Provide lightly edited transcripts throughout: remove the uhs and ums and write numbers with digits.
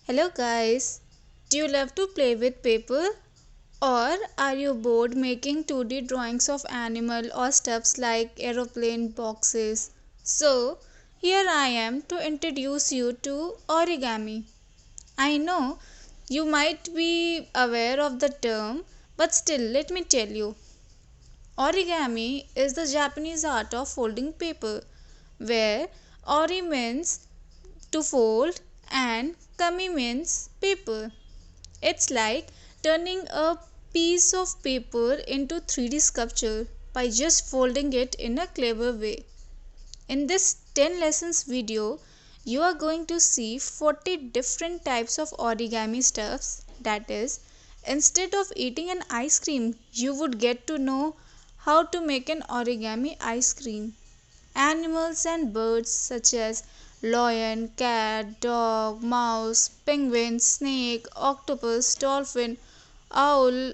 Hello guys, do you love to play with paper? Or are you bored making 2D drawings of animal or stuffs like aeroplane boxes? So, here I am to introduce you to origami. I know you might be aware of the term, but still let me tell you. Origami is the Japanese art of folding paper, where ori means to fold and kami means paper. It's like turning a piece of paper into 3D sculpture by just folding it in a clever way. In this 10 lessons video, you are going to see 40 different types of origami stuffs. That is, instead of eating an ice cream, you would get to know how to make an origami ice cream. Animals and birds such as lion, cat, dog, mouse, penguin, snake, octopus, dolphin, owl,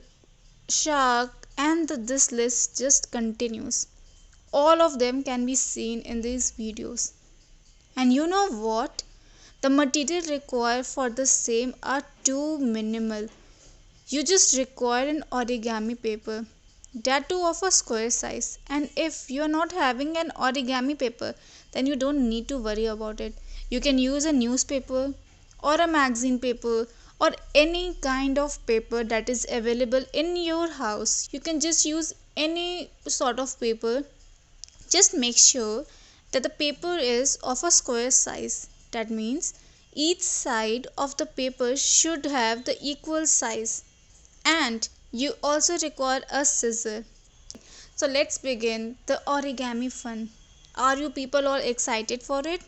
shark, and this list just continues. All of them can be seen in these videos. And you know what? The material required for the same are too minimal. You just require an origami paper, that too of a square size. And if you are not having an origami paper, then you don't need to worry about it. You can use a newspaper or a magazine paper or any kind of paper that is available in your house. You can just use any sort of paper. Just make sure that the paper is of a square size. That means each side of the paper should have the equal size, and you also require a scissor. So let's begin the origami fun. Are you people all excited for it?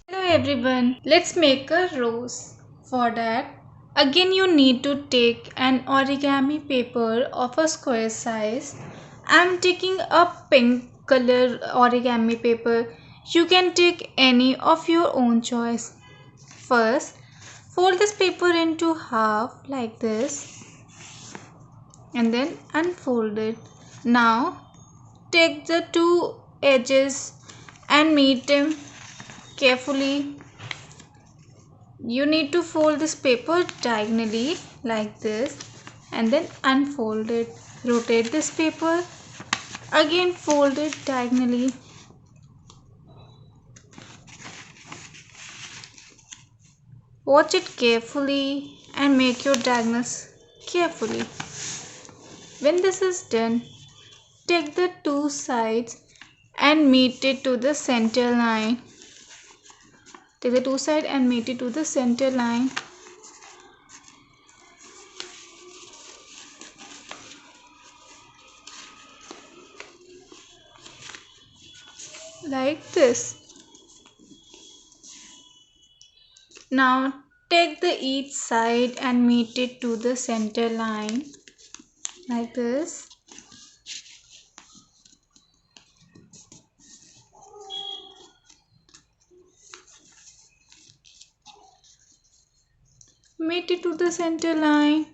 Hello everyone, let's make a rose. For that, again you need to take an origami paper of a square size. I'm taking a pink color origami paper. You can take any of your own choice. First, fold this paper into half like this and then unfold it. Now take the two edges and meet them carefully. You need to fold this paper diagonally like this and then unfold it. Rotate this paper, again fold it diagonally. Watch it carefully and make your diagonals carefully. When this is done, take the two sides and meet it to the center line. Take the two sides and meet it to the center line. Like this. Now take the each side and meet it to the center line like this. Meet it to the center line.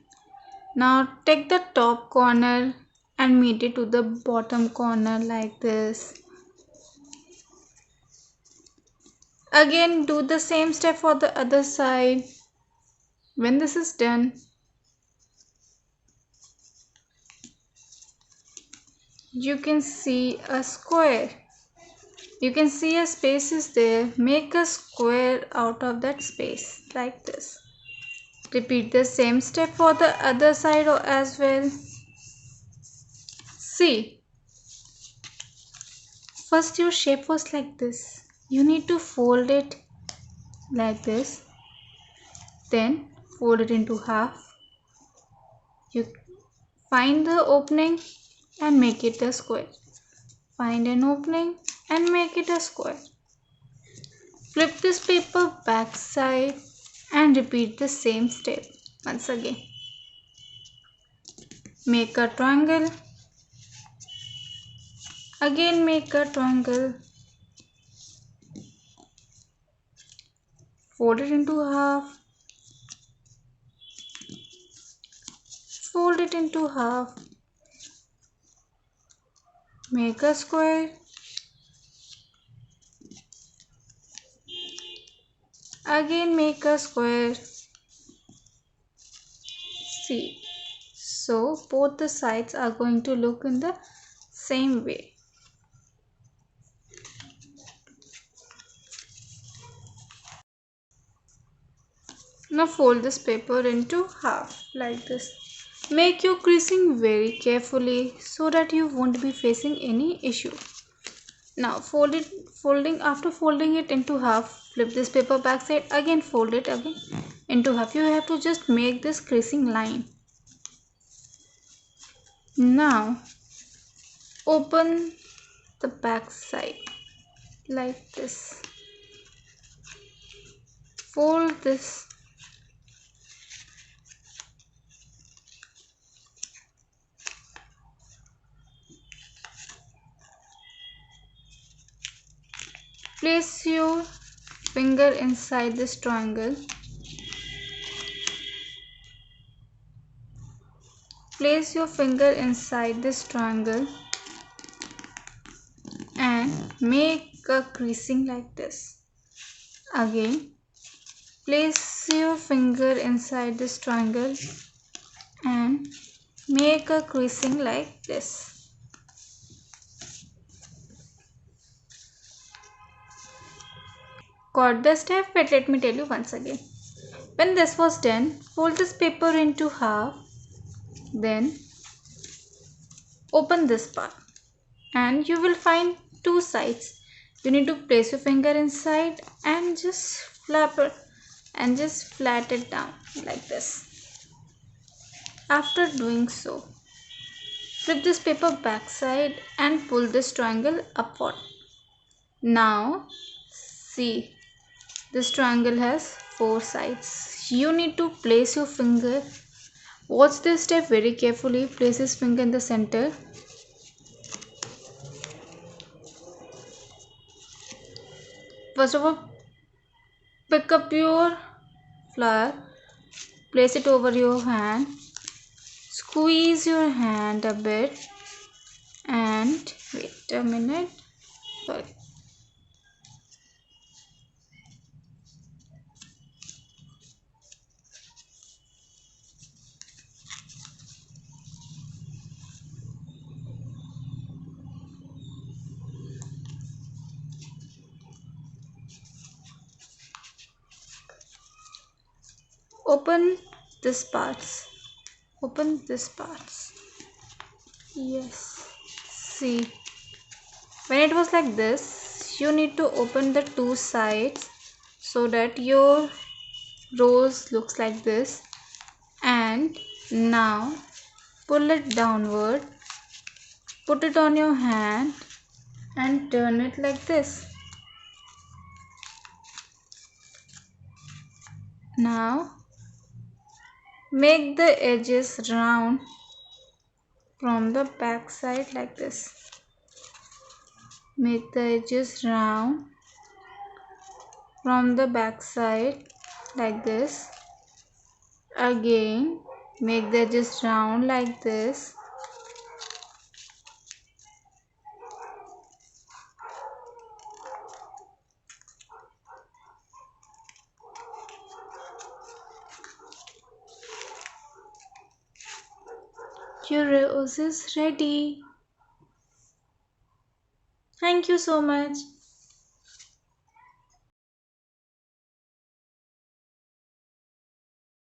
Now take the top corner and meet it to the bottom corner like this. Again do the same step for the other side. When this is done, you can see a square. You can see a space is there. Make a square out of that space like this. Repeat the same step for the other side as well. See, first your shape was like this. You need to fold it like this. Then fold it into half. You find the opening and make it a square. Find an opening and make it a square. Flip this paper back side and repeat the same step once again. Make a triangle. Again make a triangle. Fold it into half. Fold it into half. Make a square. Again make a square. See. So both the sides are going to look in the same way. Now fold this paper into half like this. Make your creasing very carefully so that you won't be facing any issue. Now after folding it into half, flip this paper back side, again fold it again into half. You have to just make this creasing line. Now open the back side like this. Fold this. Place your finger inside this triangle. Place your finger inside this triangle and make a creasing like this. Again, place your finger inside this triangle and make a creasing like this. Got the step? But let me tell you once again. When this was done, fold this paper into half, then open this part and you will find two sides. You need to place your finger inside and just flap it and just flat it down like this. After doing so, flip this paper backside and pull this triangle upward. Now see, this triangle has four sides. You need to place your finger. Watch this step very carefully. Place his finger in the center. First of all, pick up your flower, place it over your hand, squeeze your hand a bit and wait a minute. Sorry. Open this parts. Open this parts. Yes. See. When it was like this, you need to open the two sides so that your rose looks like this. And now pull it downward. Put it on your hand and turn it like this. Now make the edges round from the back side like this. Make the edges round from the back side like this. Again, make the edges round like this. Your rose is ready. Thank you so much.